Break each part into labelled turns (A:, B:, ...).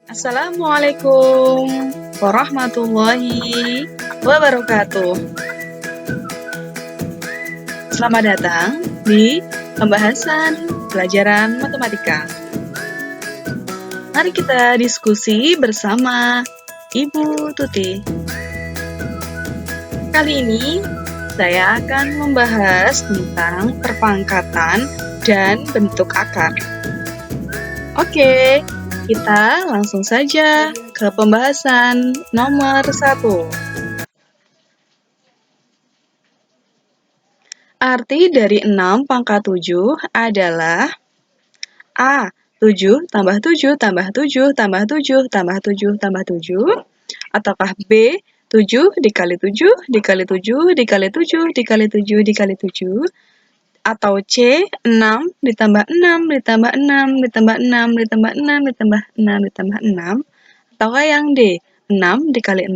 A: Assalamualaikum warahmatullahi wabarakatuh. Selamat datang di pembahasan pelajaran matematika. Mari kita diskusi bersama Ibu Tuti. Kali ini saya akan membahas tentang perpangkatan dan bentuk akar. Oke, kita langsung saja ke pembahasan nomor 1. Arti dari 6 pangkat 7 adalah A. 7 tambah 7 tambah 7 tambah 7 tambah 7 tambah 7, ataukah B. 7 dikali 7 dikali 7 dikali 7 dikali 7 dikali 7, atau C. 6 ditambah 6 ditambah 6 ditambah 6 ditambah 6 ditambah 6 ditambah 6, ataukah yang D. 6 dikali 6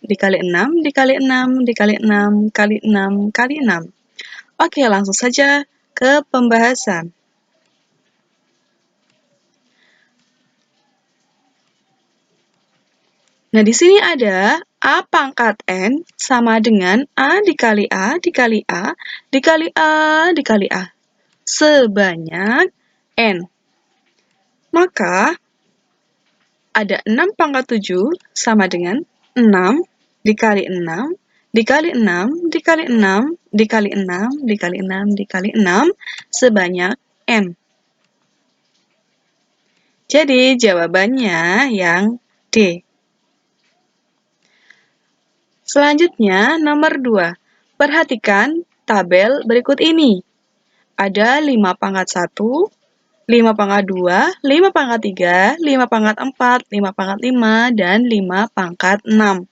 A: dikali 6 dikali 6 dikali 6 kali 6 kali 6. Oke, langsung saja ke pembahasan. Nah, di sini ada A pangkat N sama dengan A dikali A dikali A dikali A dikali A sebanyak N. Maka ada 6 pangkat 7 sama dengan 6 dikali 6 dikali 6 dikali 6 dikali 6 dikali 6 dikali 6 sebanyak N. Jadi jawabannya yang D. Selanjutnya, nomor 2. Perhatikan tabel berikut ini. Ada 5 pangkat 1, 5 pangkat 2, 5 pangkat 3, 5 pangkat 4, 5 pangkat 5, dan 5 pangkat 6.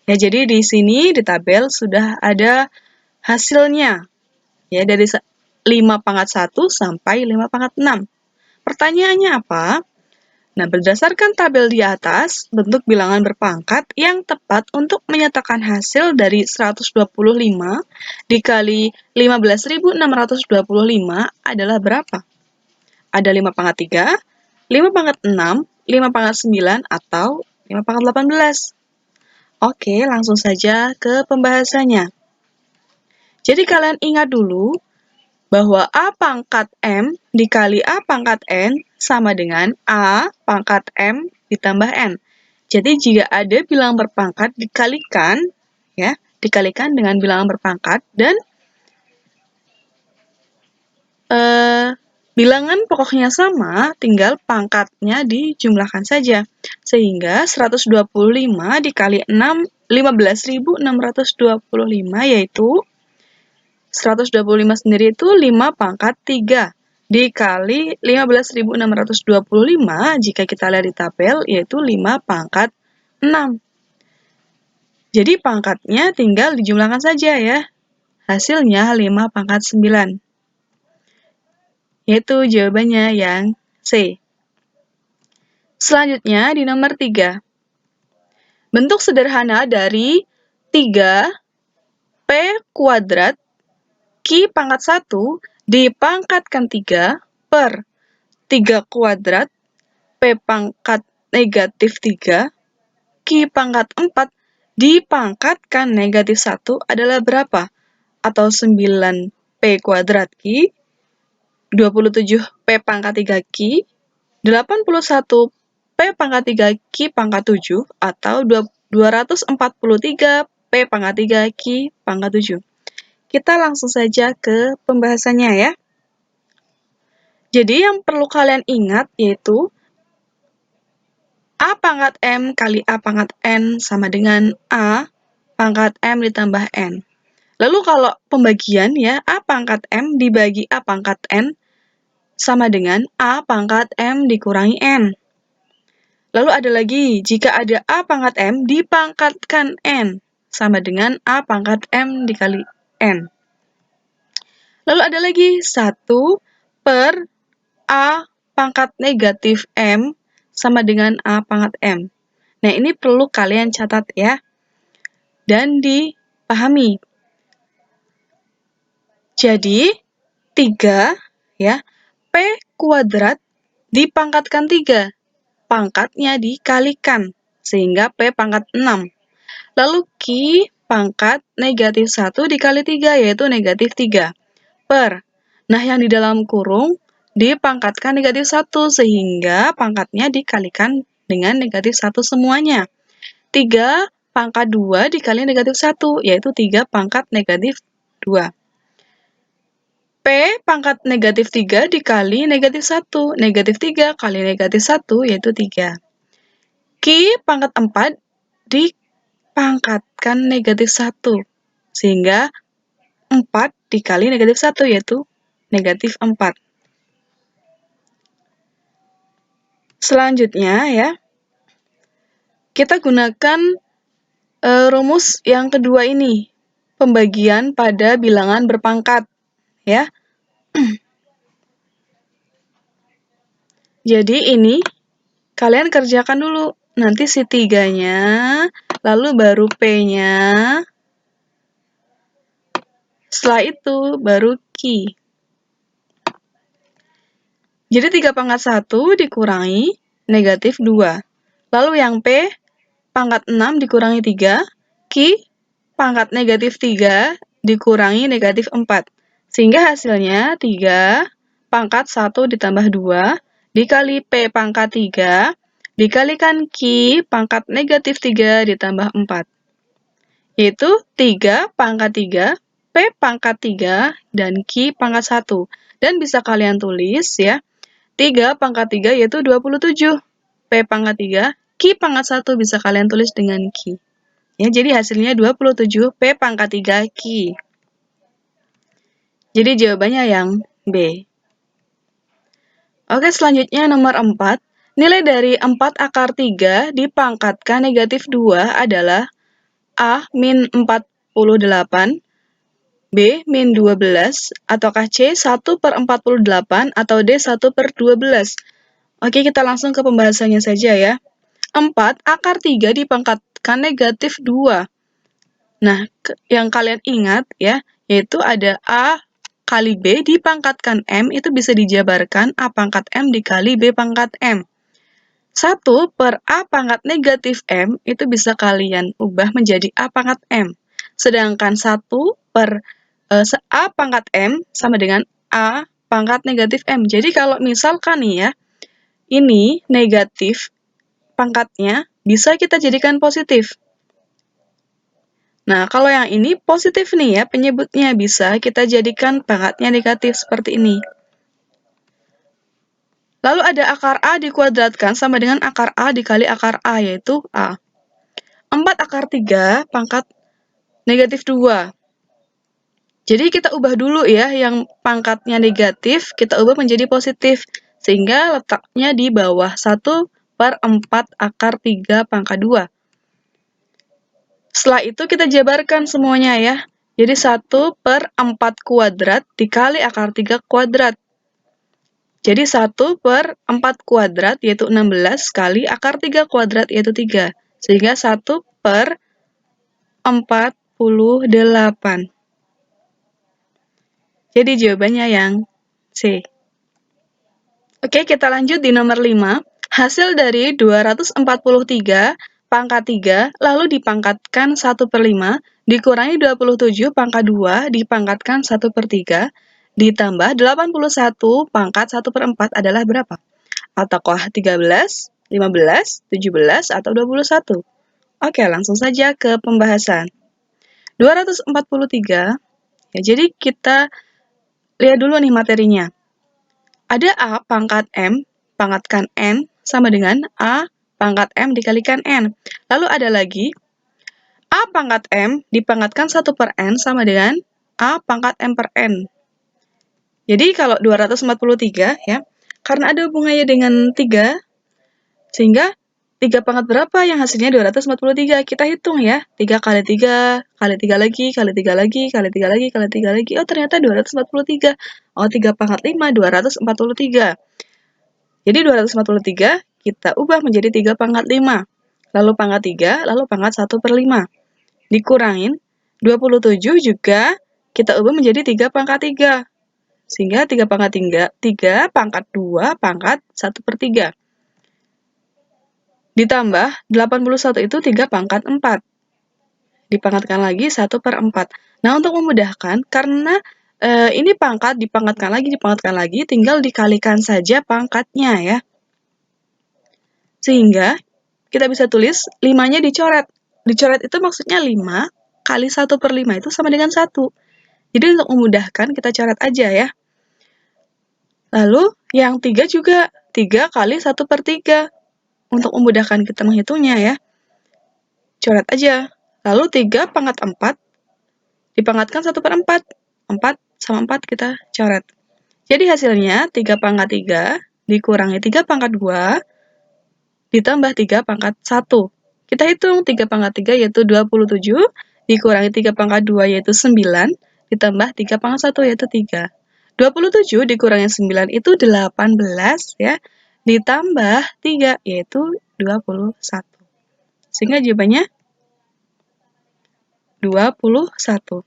A: Ya, jadi di sini di tabel sudah ada hasilnya. Ya, dari 5 pangkat 1 sampai 5 pangkat 6. Pertanyaannya apa? Nah, berdasarkan tabel di atas, bentuk bilangan berpangkat yang tepat untuk menyatakan hasil dari 125 dikali 15.625 adalah berapa? Ada 5 pangkat 3, 5 pangkat 6, 5 pangkat 9, atau 5 pangkat 18. Oke, langsung saja ke pembahasannya. Jadi kalian ingat dulu bahwa A pangkat M dikali A pangkat N sama dengan A pangkat M ditambah N. Jadi jika ada bilangan berpangkat dikalikan, ya, dikalikan dengan bilangan berpangkat dan bilangan pokoknya sama, tinggal pangkatnya dijumlahkan saja. Sehingga 125 dikali 15.625 yaitu 125 sendiri itu 5 pangkat 3 dikali 15.625 jika kita lihat di tabel yaitu 5 pangkat 6. Jadi pangkatnya tinggal dijumlahkan saja ya. Hasilnya 5 pangkat 9. Yaitu jawabannya yang C. Selanjutnya di nomor 3. Bentuk sederhana dari 3 P kuadrat Q pangkat 1 dipangkatkan 3 per 3 kuadrat P pangkat negatif 3 Q pangkat 4 dipangkatkan negatif 1 adalah berapa? Atau 9 P kuadrat Q, 27 P pangkat 3 Q, 81 P pangkat 3 Q pangkat 7, atau 243 P pangkat 3 Q pangkat 7. Kita langsung saja ke pembahasannya ya. Jadi yang perlu kalian ingat yaitu A pangkat M kali A pangkat N sama dengan A pangkat M ditambah N. Lalu kalau pembagian ya, A pangkat M dibagi A pangkat N sama dengan A pangkat M dikurangi N. Lalu ada lagi, jika ada A pangkat M dipangkatkan N sama dengan A pangkat M dikali N. Lalu ada lagi 1 per A pangkat negatif M sama dengan A pangkat M. Nah, ini perlu kalian catat ya, dan dipahami. Jadi, 3 ya, P kuadrat dipangkatkan 3. pangkatnya dikalikan, sehingga P pangkat 6. Lalu Q pangkat negatif 1 dikali 3, yaitu negatif 3. Per. Nah, yang di dalam kurung dipangkatkan negatif 1, sehingga pangkatnya dikalikan dengan negatif 1 semuanya. 3 pangkat 2 dikali negatif 1, yaitu 3 pangkat negatif 2. P pangkat negatif 3 dikali negatif 1. Negatif 3 kali negatif 1, yaitu 3. Q pangkat 4 dipangkatkan negatif 1. Sehingga 4 dikali negatif 1, yaitu negatif 4. Selanjutnya ya, kita gunakan rumus yang kedua ini, pembagian pada bilangan berpangkat. Ya. Jadi ini kalian kerjakan dulu. Nanti si 3-nya, lalu baru P-nya. Setelah itu baru Q. Jadi 3 pangkat 1 dikurangi negatif 2. Lalu yang P pangkat 6 dikurangi 3. Q pangkat negatif 3 dikurangi negatif 4. Sehingga hasilnya 3 pangkat 1 ditambah 2 dikali P pangkat 3 dikalikan Q pangkat negatif 3 ditambah 4. Yaitu 3 pangkat 3, P pangkat 3, dan Q pangkat 1. Dan bisa kalian tulis ya, 3 pangkat 3 yaitu 27. P pangkat 3, Q pangkat 1 bisa kalian tulis dengan Q. Ya, jadi hasilnya 27 P pangkat 3 Q. Jadi jawabannya yang B. Oke, selanjutnya nomor 4. Nilai dari 4 akar 3 dipangkatkan negatif 2 adalah A min 48, B min 12, ataukah C 1/48 atau D 1/12. Oke, kita langsung ke pembahasannya saja ya. 4 akar 3 dipangkatkan negatif 2. Nah, yang kalian ingat ya, yaitu ada A kali B dipangkatkan M, itu bisa dijabarkan A pangkat M dikali B pangkat M. 1 per A pangkat negatif M, itu bisa kalian ubah menjadi A pangkat M. Sedangkan 1 per A pangkat M sama dengan A pangkat negatif M. Jadi kalau misalkan nih ya, ini negatif pangkatnya bisa kita jadikan positif. Nah, kalau yang ini positif nih ya, penyebutnya bisa kita jadikan pangkatnya negatif seperti ini. Lalu ada akar A dikuadratkan sama dengan akar A dikali akar A, yaitu A. 4 akar 3 pangkat negatif 2. Jadi kita ubah dulu ya, yang pangkatnya negatif, kita ubah menjadi positif. Sehingga letaknya di bawah 1/4 akar 3 pangkat 2. Setelah itu kita jabarkan semuanya ya. Jadi 1/4 kuadrat dikali akar 3 kuadrat. Jadi 1/4 kuadrat yaitu 16 kali akar 3 kuadrat yaitu 3. Sehingga 1/48. Jadi jawabannya yang C. Oke, kita lanjut di nomor 5. Hasil dari 243 pangkat 3, lalu dipangkatkan 1/5, dikurangi 27 pangkat 2, dipangkatkan 1/3, ditambah 81 pangkat 1/4 adalah berapa? Ataukah 13, 15, 17, atau 21? Oke, langsung saja ke pembahasan. 243, ya, jadi kita lihat dulu nih materinya. Ada A pangkat M, pangkatkan N, sama dengan A pangkat M dikalikan N. Lalu ada lagi, A pangkat M dipangkatkan 1/N sama dengan A pangkat M per N. Jadi kalau 243 ya, karena ada hubungannya dengan 3, sehingga 3 pangkat berapa yang hasilnya 243? Kita hitung ya, 3 kali 3, kali 3 lagi, kali 3 lagi, kali 3 lagi, kali 3 lagi. Oh, ternyata 243. Oh, 3 pangkat 5, 243. Jadi 243 kita ubah menjadi 3 pangkat 5. Lalu pangkat 3, lalu pangkat 1/5. Dikurangin 27 juga kita ubah menjadi 3 pangkat 3. Sehingga 3 pangkat 3 pangkat 2 pangkat 1/3. ditambah 81 itu 3 pangkat 4. Dipangkatkan lagi 1/4. Nah, untuk memudahkan, karena ini pangkat dipangkatkan lagi, tinggal dikalikan saja pangkatnya ya. Sehingga kita bisa tulis 5-nya dicoret. Dicoret itu maksudnya 5 kali 1/5 itu sama dengan 1. Jadi untuk memudahkan kita coret aja ya. Lalu yang 3 juga 3 kali 1/3. Untuk memudahkan kita menghitungnya ya. Coret aja. Lalu 3 pangkat 4 dipangkatkan 1/4. 4 sama 4 kita coret. Jadi hasilnya 3 pangkat 3 dikurangi 3 pangkat 2 ditambah 3 pangkat 1. Kita hitung 3 pangkat 3 yaitu 27, dikurangi 3 pangkat 2 yaitu 9, ditambah 3 pangkat 1 yaitu 3. 27 dikurangi 9 itu 18 ya, ditambah 3 yaitu 21. Sehingga jawabannya 21.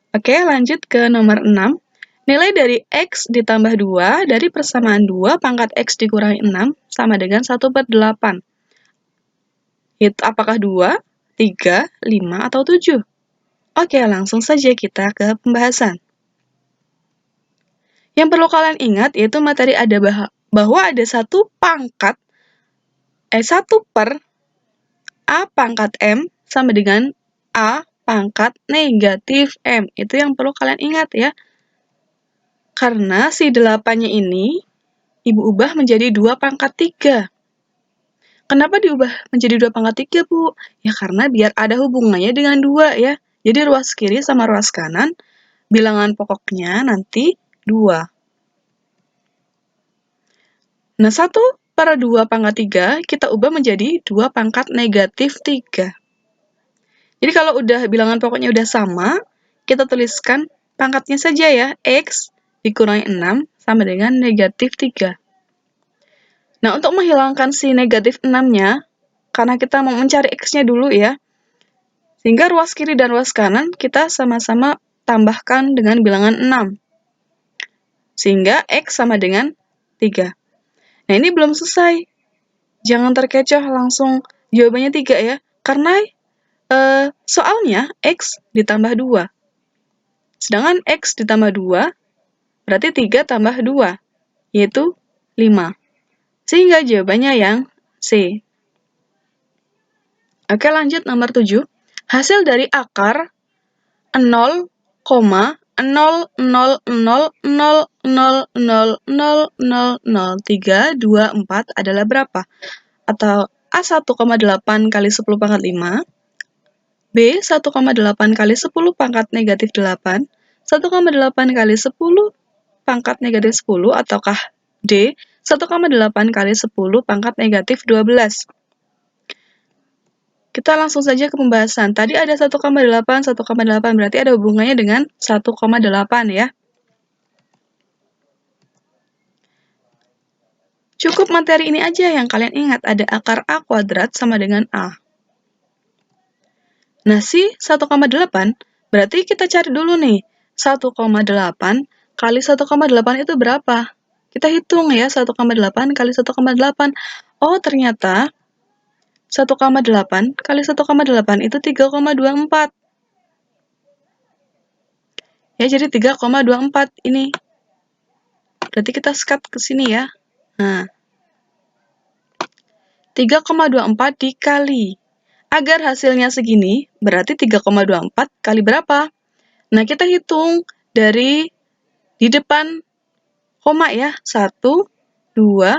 A: Oke, lanjut ke nomor 6. Nilai dari X ditambah 2 dari persamaan 2 pangkat X dikurangi 6 sama dengan 1/8. Itu apakah 2, 3, 5, atau 7? Oke, langsung saja kita ke pembahasan. Yang perlu kalian ingat yaitu materi ada bahwa ada 1 per A pangkat M sama dengan A pangkat negatif M. Itu yang perlu kalian ingat ya. Karena si 8-nya ini Ibu ubah menjadi 2 pangkat 3. Kenapa diubah menjadi 2 pangkat 3, Bu? Ya karena biar ada hubungannya dengan 2 ya. Jadi ruas kiri sama ruas kanan, bilangan pokoknya nanti 2. Nah, 1/2 pangkat 3 kita ubah menjadi 2 pangkat negatif 3. Jadi kalau udah bilangan pokoknya udah sama, kita tuliskan pangkatnya saja ya. X dikurangi 6 sama dengan negatif 3. Nah, untuk menghilangkan si negatif 6-nya, karena kita mau mencari X-nya dulu ya, sehingga ruas kiri dan ruas kanan kita sama-sama tambahkan dengan bilangan 6. Sehingga X sama dengan 3. Nah, ini belum selesai. Jangan terkecoh langsung jawabannya 3 ya, karena soalnya X ditambah 2. Sedangkan X ditambah 2, berarti 3 tambah 2, yaitu 5. Sehingga jawabannya yang C. Oke, lanjut nomor 7. Hasil dari akar 0,000000000324 adalah berapa? Atau A 1,8 kali 10 pangkat 5, B 1,8 kali 10 pangkat negatif 8, 1,8 kali 10 pangkat negatif 10, ataukah D 1,8 kali 10 pangkat negatif 12. Kita langsung saja ke pembahasan. Tadi ada 1,8, 1,8, berarti ada hubungannya dengan 1,8 ya. Cukup materi ini aja yang kalian ingat, ada akar A kuadrat sama dengan A. Nah, si 1,8, berarti kita cari dulu nih, 1,8 kali 1,8 itu berapa? Kita hitung ya, 1,8 kali 1,8. Oh, ternyata 1,8 kali 1,8 itu 3,24. Ya, jadi 3,24 ini. Berarti kita skat ke sini ya. Nah, 3,24 dikali. Agar hasilnya segini, berarti 3,24 kali berapa? Nah, kita hitung dari di depan koma ya. 1, 2,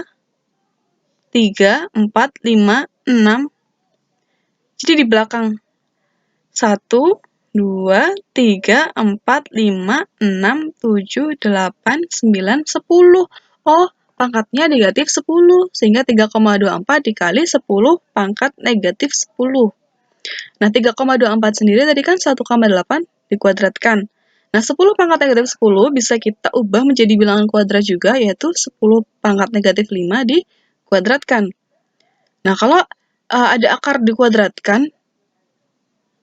A: 3, 4, 5, 6. Jadi di belakang 1, 2, 3, 4, 5, 6, 7, 8, 9, 10. Oh, pangkatnya negatif 10, sehingga 3,24 dikali 10 pangkat negatif 10. Nah, 3,24 sendiri tadi kan 1,8 dikuadratkan. Nah, 10 pangkat negatif 10 bisa kita ubah menjadi bilangan kuadrat juga, yaitu 10 pangkat negatif 5 dikuadratkan. Nah, kalau ada akar dikuadratkan,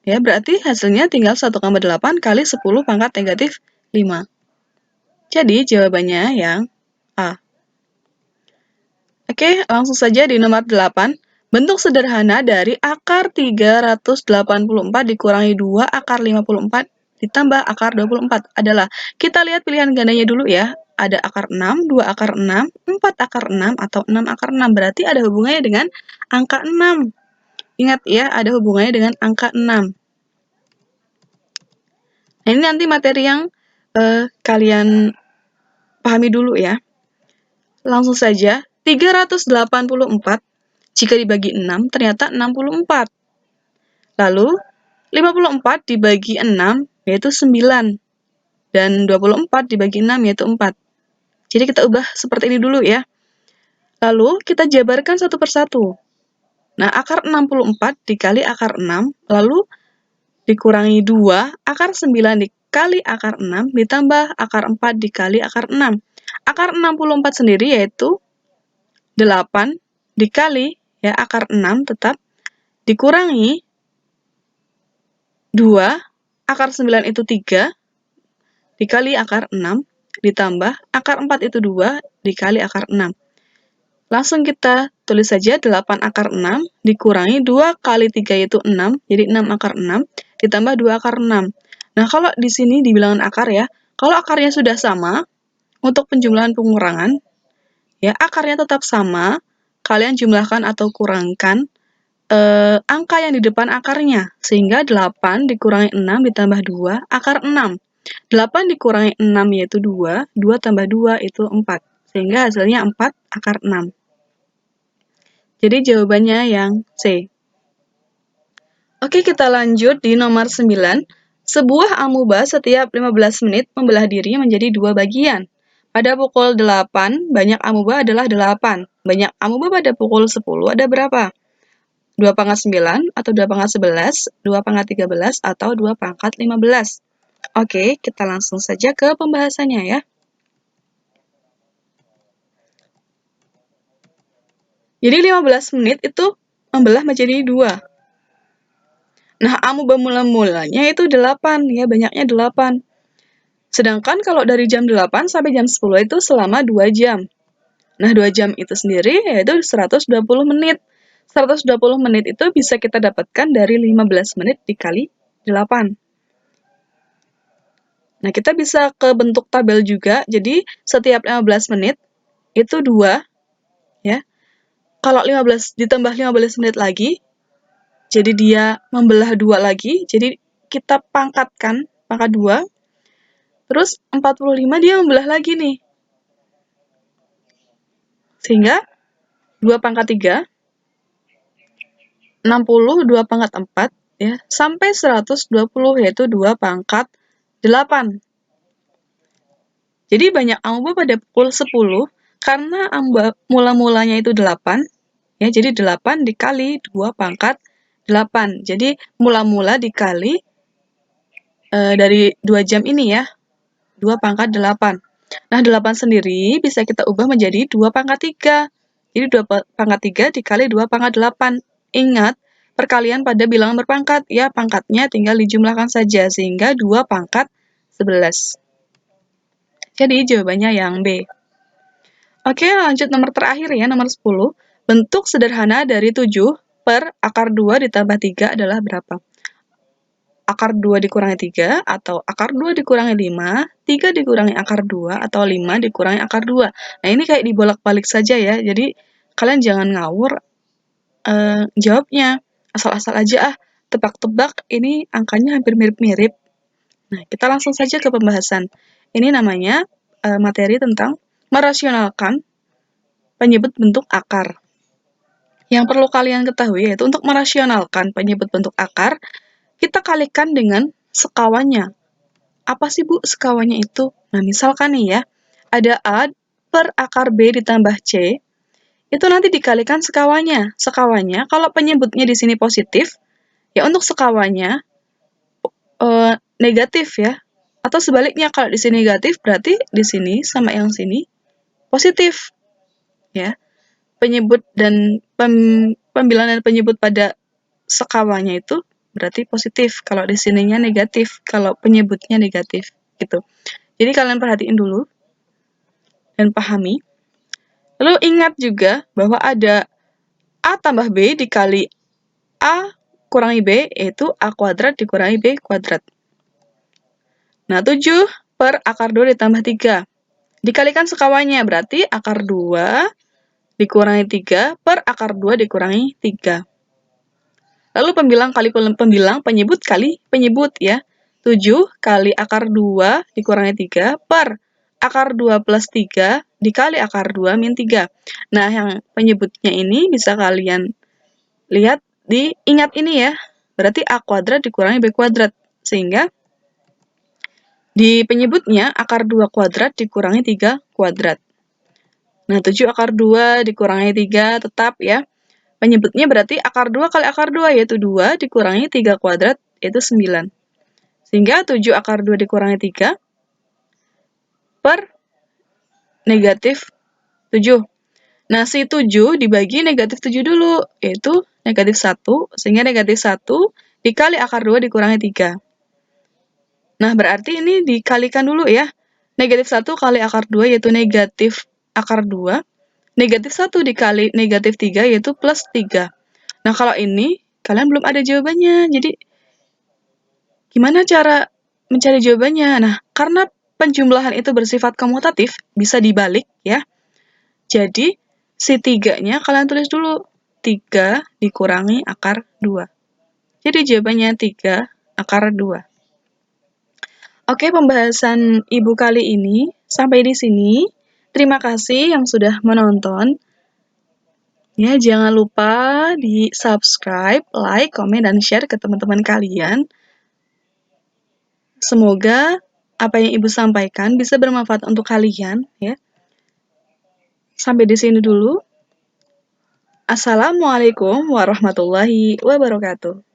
A: ya berarti hasilnya tinggal 1,8 kali 10 pangkat negatif 5. Jadi, jawabannya yang A. Oke, langsung saja di nomor 8. Bentuk sederhana dari akar 384 dikurangi 2 akar 54 ditambah akar 24 adalah, kita lihat pilihan gandanya dulu ya, ada akar 6, 2 akar 6, 4 akar 6, atau 6 akar 6, berarti ada hubungannya dengan angka 6. Ingat ya, ada hubungannya dengan angka 6. Nah, ini nanti materi yang kalian pahami dulu ya. Langsung saja, 384 jika dibagi 6 ternyata 64. Lalu, 54 dibagi 6 yaitu 9. Dan 24 dibagi 6 yaitu 4. Jadi kita ubah seperti ini dulu ya. Lalu, kita jabarkan satu persatu. Nah, akar 64 dikali akar 6, lalu dikurangi 2, akar 9 dikali akar 6, ditambah akar 4 dikali akar 6. Akar 64 sendiri yaitu 8 dikali ya akar 6 tetap, dikurangi 2, akar 9 itu 3, dikali akar 6, ditambah akar 4 itu 2, dikali akar 6. Langsung kita tulis saja 8 akar 6, dikurangi 2 kali 3 yaitu 6, jadi 6 akar 6, ditambah 2 akar 6. Nah, kalau di sini di bilangan akar ya, kalau akarnya sudah sama, untuk penjumlahan pengurangan, ya akarnya tetap sama, kalian jumlahkan atau kurangkan angka yang di depan akarnya, sehingga 8 dikurangi 6 ditambah 2, akar 6. 8 dikurangi 6 yaitu 2, 2 tambah 2 itu 4, sehingga hasilnya 4 akar 6. Jadi jawabannya yang C. Oke, kita lanjut di nomor 9. Sebuah amuba setiap 15 menit membelah diri menjadi 2 bagian. Pada pukul 8, banyak amuba adalah 8. Banyak amuba pada pukul 10 ada berapa? 2 pangkat 9, atau 2 pangkat 11, 2 pangkat 13, atau 2 pangkat 15. Oke, kita langsung saja ke pembahasannya ya. Jadi 15 menit itu membelah menjadi 2. Nah, amuba mula-mulanya itu 8, ya, banyaknya 8. Sedangkan kalau dari jam 8 sampai jam 10 itu selama 2 jam. Nah, 2 jam itu sendiri yaitu 120 menit. 120 menit itu bisa kita dapatkan dari 15 menit dikali 8. Nah, kita bisa ke bentuk tabel juga. Jadi, setiap 15 menit itu 2, ya. Kalau 15 ditambah 15 menit lagi, jadi dia membelah 2 lagi, jadi kita pangkatkan, pangkat 2, terus 45 dia membelah lagi nih. Sehingga 2 pangkat 3, 60, 2 pangkat 4, ya, sampai 120, yaitu 2 pangkat 8. Jadi banyak amuba pada pukul 10, karena amuba mula-mulanya itu 8, ya, jadi 8 dikali 2 pangkat 8. Jadi mula-mula dikali dari 2 jam ini ya, 2 pangkat 8. Nah, 8 sendiri bisa kita ubah menjadi 2 pangkat 3. Jadi 2 pangkat 3 dikali 2 pangkat 8. Ingat, perkalian pada bilangan berpangkat, ya pangkatnya tinggal dijumlahkan saja, sehingga 2 pangkat 11. Jadi jawabannya yang B. Oke, lanjut nomor terakhir ya, nomor 10. Bentuk sederhana dari 7 per akar 2 ditambah 3 adalah berapa? Akar 2 dikurangi 3, atau akar 2 dikurangi 5, 3 dikurangi akar 2, atau 5 dikurangi akar 2. Nah, ini kayak dibolak-balik saja ya, jadi kalian jangan ngawur jawabnya. Asal-asal aja tebak-tebak, ini angkanya hampir mirip-mirip. Nah, kita langsung saja ke pembahasan. Ini namanya materi tentang merasionalkan penyebut bentuk akar. Yang perlu kalian ketahui yaitu untuk merasionalkan penyebut bentuk akar, kita kalikan dengan sekawannya. Apa sih Bu sekawannya itu? Nah, misalkan nih ya, ada A per akar B ditambah C, itu nanti dikalikan sekawannya. Sekawannya, kalau penyebutnya di sini positif, ya untuk sekawannya negatif ya. Atau sebaliknya, kalau di sini negatif, berarti di sini sama yang sini positif. Ya. Penyebut dan pembilangan penyebut pada sekawannya itu berarti positif. Kalau di sininya negatif, kalau penyebutnya negatif. Gitu. Jadi kalian perhatiin dulu dan pahami. Lalu ingat juga bahwa ada A tambah B dikali A kurangi B, yaitu A kuadrat dikurangi B kuadrat. Nah, 7 per akar 2 ditambah 3. Dikalikan sekawannya, berarti akar 2 dikurangi 3 per akar 2 dikurangi 3. Lalu pembilang kali pembilang, penyebut kali penyebut ya. 7 kali akar 2 dikurangi 3 per akar 2 plus 3 dikali akar 2 min 3. Nah, yang penyebutnya ini bisa kalian lihat ingat ini ya. Berarti A kuadrat dikurangi B kuadrat. Sehingga di penyebutnya akar 2 kuadrat dikurangi 3 kuadrat. Nah, 7 akar 2 dikurangi 3 tetap ya. Penyebutnya berarti akar 2 kali akar 2, yaitu 2 dikurangi 3 kuadrat, yaitu 9. Sehingga 7 akar 2 dikurangi 3 per negatif 7. Nah, si 7 dibagi negatif 7 dulu, yaitu negatif 1, sehingga negatif 1 dikali akar 2 dikurangi 3. Nah, berarti ini dikalikan dulu ya. Negatif 1 kali akar 2, yaitu negatif akar 2. Negatif 1 dikali negatif 3, yaitu plus 3. Nah, kalau ini, kalian belum ada jawabannya. Jadi, gimana cara mencari jawabannya? Nah, karena penjumlahan itu bersifat komutatif, bisa dibalik ya. Jadi, si 3-nya kalian tulis dulu. 3 dikurangi akar 2. Jadi, jawabannya 3 akar 2. Oke, pembahasan Ibu kali ini sampai di sini. Terima kasih yang sudah menonton. Ya, jangan lupa di-subscribe, like, komen, dan share ke teman-teman kalian. Semoga apa yang Ibu sampaikan bisa bermanfaat untuk kalian, ya. Sampai di sini dulu. Assalamualaikum warahmatullahi wabarakatuh.